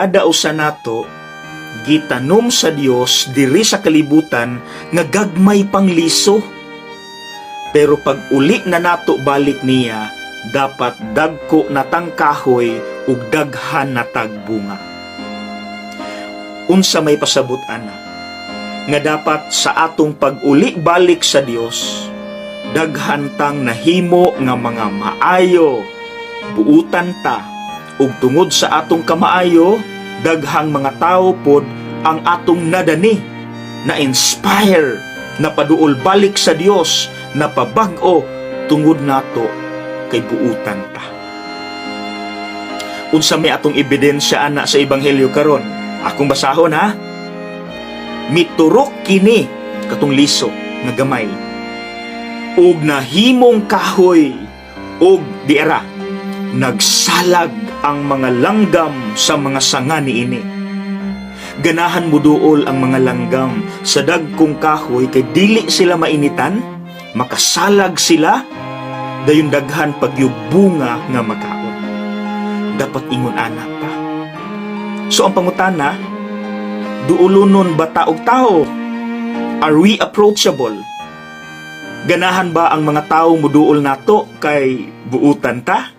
kada usa nato gitanom sa Dios diri sa kalibutan nga gagmay pang liso. Pero pag uli na nato balik niya, dapat dagko natang kahoy ug daghan na tagbunga. Unsa may pasabot ana nga dapat sa atong pag-uli balik sa Dios, daghan tang nahimo nga mga maayo, buutan ta, ug tungod sa atong kamaayo, daghang mga tao pod ang atong nadani, na inspire, na paduol balik sa Dios, na pabag-o tungod nato kay buutan ta. Unsa may atong ebidensya ana sa ebanghelyo karon? Akong basahon ha. Miturok kini katong liso nga gamay, ug nahimong kahoy, ug diara nagsalag ang mga langgam sa mga sanga niini. Ganahan mo duol ang mga langgam sa dagkong kahoy kay dili sila mainitan, makasalag sila, dayon daghan pagyubunga nga makaon. Dapat ingon anak ta. So ang pangutana, duulunon ba ta og tao? Are we approachable? Ganahan ba ang mga tao muduol nato kay buutan ta?